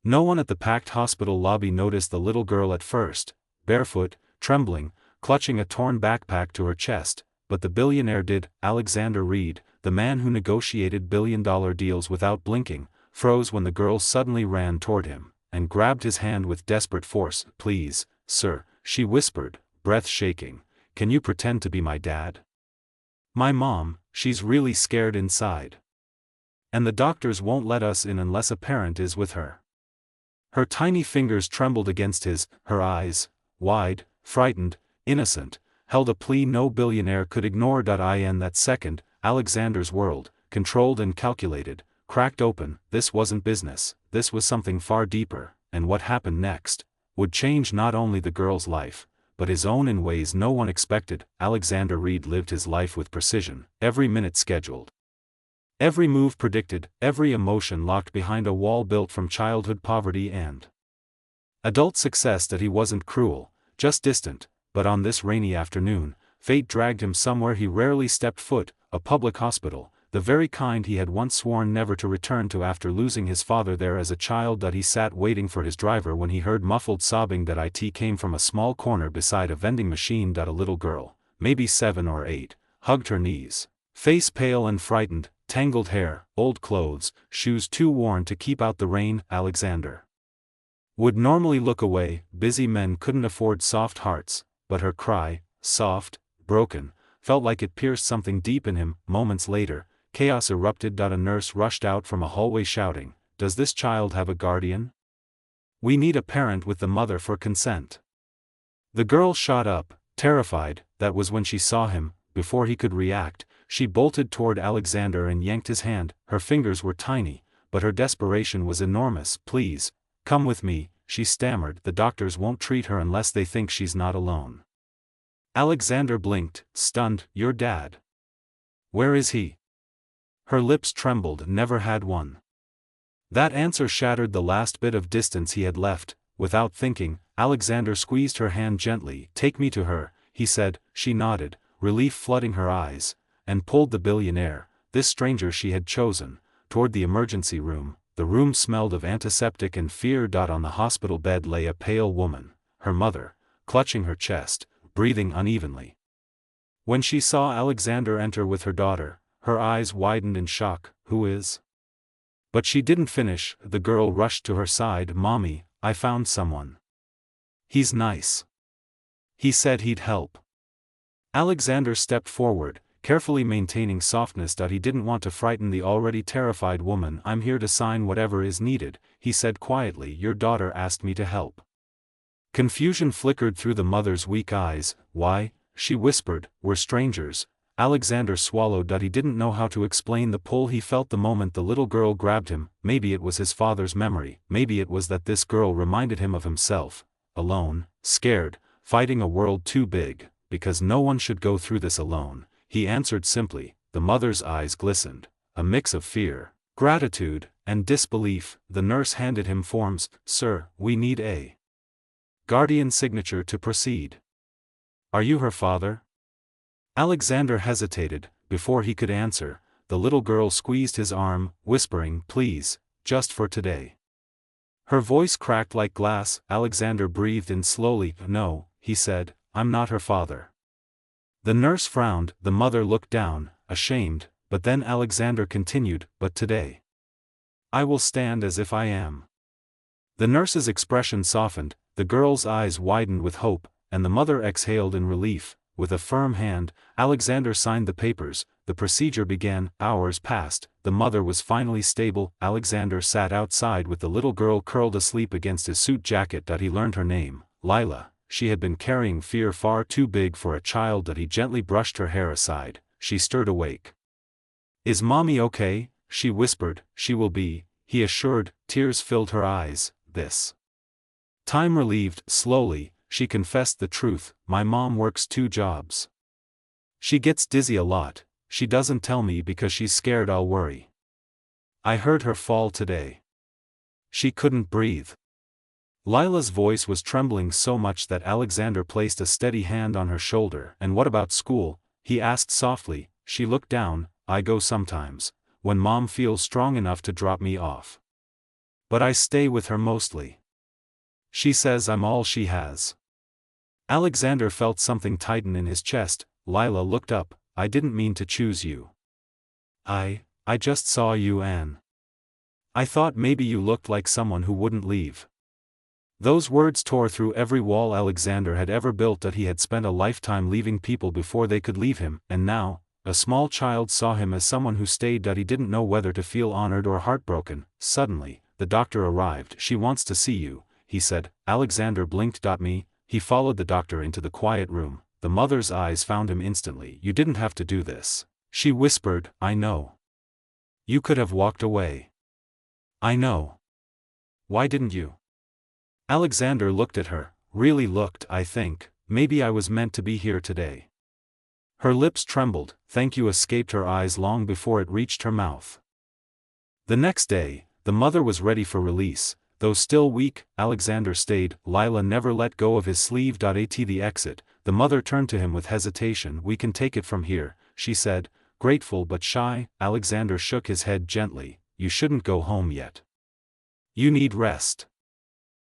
No one at the packed hospital lobby noticed the little girl at first, barefoot, trembling, clutching a torn backpack to her chest, but the billionaire did. Alexander Reed, the man who negotiated billion-dollar deals without blinking, froze when the girl suddenly ran toward him, and grabbed his hand with desperate force. "Please, sir," she whispered, breath shaking, "can you pretend to be my dad? My mom, she's really scared inside. And the doctors won't let us in unless a parent is with her." Her tiny fingers trembled against his, her eyes, wide, frightened, innocent, held a plea no billionaire could ignore. In that second, Alexander's world, controlled and calculated, cracked open. This wasn't business, this was something far deeper, and what happened next would change not only the girl's life, but his own in ways no one expected. Alexander Reed lived his life with precision, every minute scheduled. Every move predicted, every emotion locked behind a wall built from childhood poverty and adult success. That he wasn't cruel, just distant, but on this rainy afternoon, fate dragged him somewhere he rarely stepped foot, a public hospital, the very kind he had once sworn never to return to after losing his father there as a child. He sat waiting for his driver when he heard muffled sobbing. It came from a small corner beside a vending machine. A little girl, maybe 7 or 8, hugged her knees, face pale and frightened, tangled hair, old clothes, shoes too worn to keep out the rain. Alexander would normally look away, busy men couldn't afford soft hearts, but her cry, soft, broken, felt like it pierced something deep in him. Moments later, chaos erupted. A nurse rushed out from a hallway shouting, "Does this child have a guardian? We need a parent with the mother for consent." The girl shot up, terrified. That was when she saw him. Before he could react, she bolted toward Alexander and yanked his hand. Her fingers were tiny, but her desperation was enormous. "Please, come with me," she stammered. "The doctors won't treat her unless they think she's not alone." Alexander blinked, stunned. "Your dad? Where is he?" Her lips trembled. "Never had one." That answer shattered the last bit of distance he had left. Without thinking, Alexander squeezed her hand gently. "Take me to her," he said. She nodded, relief flooding her eyes, and pulled the billionaire, this stranger she had chosen, toward the emergency room. The room smelled of antiseptic and fear. On the hospital bed lay a pale woman, her mother, clutching her chest, breathing unevenly. When she saw Alexander enter with her daughter, her eyes widened in shock. "Who is?" But she didn't finish. The girl rushed to her side. "Mommy, I found someone. He's nice. He said he'd help." Alexander stepped forward, carefully maintaining softness. He didn't want to frighten the already terrified woman. "I'm here to sign whatever is needed," he said quietly. "Your daughter asked me to help." Confusion flickered through the mother's weak eyes. "Why?" she whispered. "We're strangers." Alexander swallowed. He didn't know how to explain the pull he felt the moment the little girl grabbed him. Maybe it was his father's memory, maybe it was that this girl reminded him of himself, alone, scared, fighting a world too big, because no one should go through this alone. He answered simply. The mother's eyes glistened, a mix of fear, gratitude, and disbelief. The nurse handed him forms. "Sir, we need a guardian signature to proceed." "Are you her father?" Alexander hesitated. Before he could answer, the little girl squeezed his arm, whispering, "Please, just for today." Her voice cracked like glass. Alexander breathed in slowly. "No," he said, "I'm not her father." The nurse frowned. The mother looked down, ashamed, but then Alexander continued, "But today, I will stand as if I am." The nurse's expression softened, the girl's eyes widened with hope, and the mother exhaled in relief. With a firm hand, Alexander signed the papers. The procedure began. Hours passed. The mother was finally stable. Alexander sat outside with the little girl curled asleep against his suit jacket. He learned her name, Lila. She had been carrying fear far too big for a child. He gently brushed her hair aside. She stirred awake. "Is mommy okay?" she whispered. "She will be," he assured. Tears filled her eyes. This time relieved. Slowly, she confessed the truth. "My mom works 2 jobs. She gets dizzy a lot. She doesn't tell me because she's scared I'll worry. I heard her fall today. She couldn't breathe." Lila's voice was trembling so much that Alexander placed a steady hand on her shoulder. "And what about school?" he asked softly. She looked down. "I go sometimes, when mom feels strong enough to drop me off." But I stay with her mostly. She says I'm all she has. Alexander felt something tighten in his chest. Lila looked up. I didn't mean to choose you. I just saw you and I thought maybe you looked like someone who wouldn't leave. Those words tore through every wall Alexander had ever built, that he had spent a lifetime leaving people before they could leave him, and now, a small child saw him as someone who stayed. That he didn't know whether to feel honored or heartbroken. Suddenly, the doctor arrived. She wants to see you, he said. Alexander blinked. Me. He followed the doctor into the quiet room. The mother's eyes found him instantly. You didn't have to do this, she whispered. I know. You could have walked away. I know. Why didn't you? Alexander looked at her, really looked. I think, maybe I was meant to be here today. Her lips trembled. Thank you escaped her eyes long before it reached her mouth. The next day, the mother was ready for release. Though still weak, Alexander stayed. Lila never let go of his sleeve. At the exit, the mother turned to him with hesitation. We can take it from here, she said, grateful but shy. Alexander shook his head gently. You shouldn't go home yet. You need rest.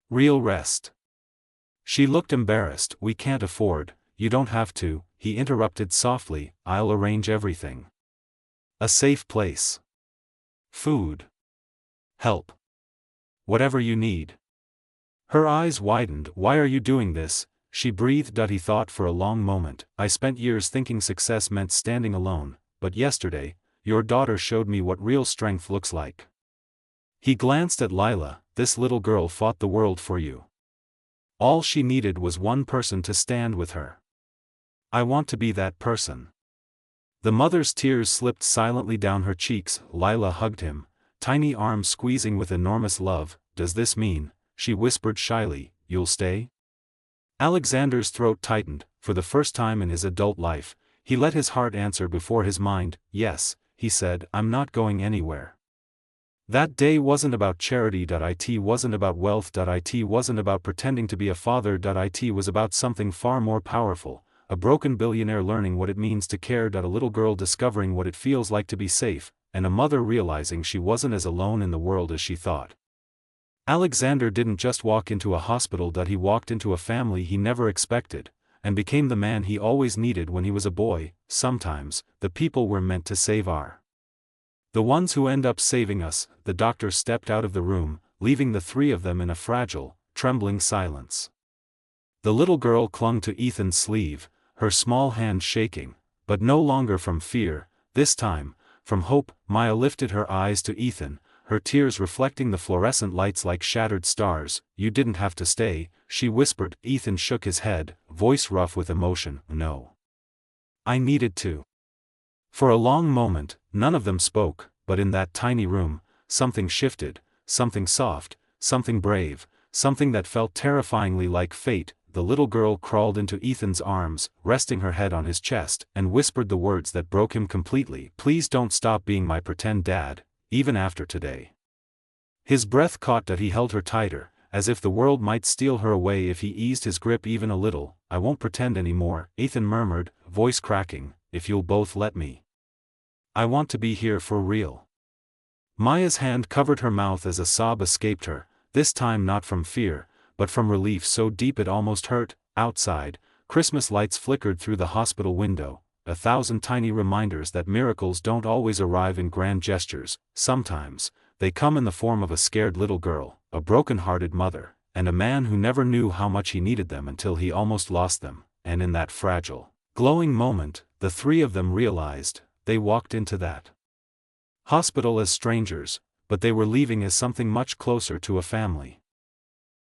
Real rest. She looked embarrassed. We can't afford. You don't have to, he interrupted softly. I'll arrange everything. A safe place. Food. Help. Whatever you need. Her eyes widened. Why are you doing this? She breathed. He thought for a long moment. I spent years thinking success meant standing alone, but yesterday, your daughter showed me what real strength looks like. He glanced at Lila. This little girl fought the world for you. All she needed was one person to stand with her. I want to be that person. The mother's tears slipped silently down her cheeks. Lila hugged him, tiny arms squeezing with enormous love. Does this mean, she whispered shyly, you'll stay? Alexander's throat tightened. For the first time in his adult life, he let his heart answer before his mind. Yes, he said, I'm not going anywhere. That day wasn't about charity. It wasn't about wealth. It wasn't about pretending to be a father. It was about something far more powerful. A broken billionaire learning what it means to care. A little girl discovering what it feels like to be safe, and a mother realizing she wasn't as alone in the world as she thought. Alexander didn't just walk into a hospital. He walked into a family he never expected, and became the man he always needed when he was a boy. Sometimes, the people we're meant to save are the ones who end up saving us. The doctor stepped out of the room, leaving the three of them in a fragile, trembling silence. The little girl clung to Ethan's sleeve, her small hand shaking, but no longer from fear, this time, from hope. Maya lifted her eyes to Ethan, her tears reflecting the fluorescent lights like shattered stars. You didn't have to stay, she whispered. Ethan shook his head, voice rough with emotion. No. I needed to. For a long moment, none of them spoke, but in that tiny room, something shifted, something soft, something brave, something that felt terrifyingly like fate. The little girl crawled into Ethan's arms, resting her head on his chest, and whispered the words that broke him completely. Please don't stop being my pretend dad, even after today. His breath caught. He held her tighter, as if the world might steal her away if he eased his grip even a little. I won't pretend anymore, Ethan murmured, voice cracking, if you'll both let me. I want to be here for real. Maya's hand covered her mouth as a sob escaped her, this time not from fear, but from relief so deep it almost hurt. Outside, Christmas lights flickered through the hospital window, 1,000 tiny reminders that miracles don't always arrive in grand gestures. Sometimes, they come in the form of a scared little girl, a broken-hearted mother, and a man who never knew how much he needed them until he almost lost them. And in that fragile, glowing moment, the three of them realized, they walked into that hospital as strangers, but they were leaving as something much closer to a family.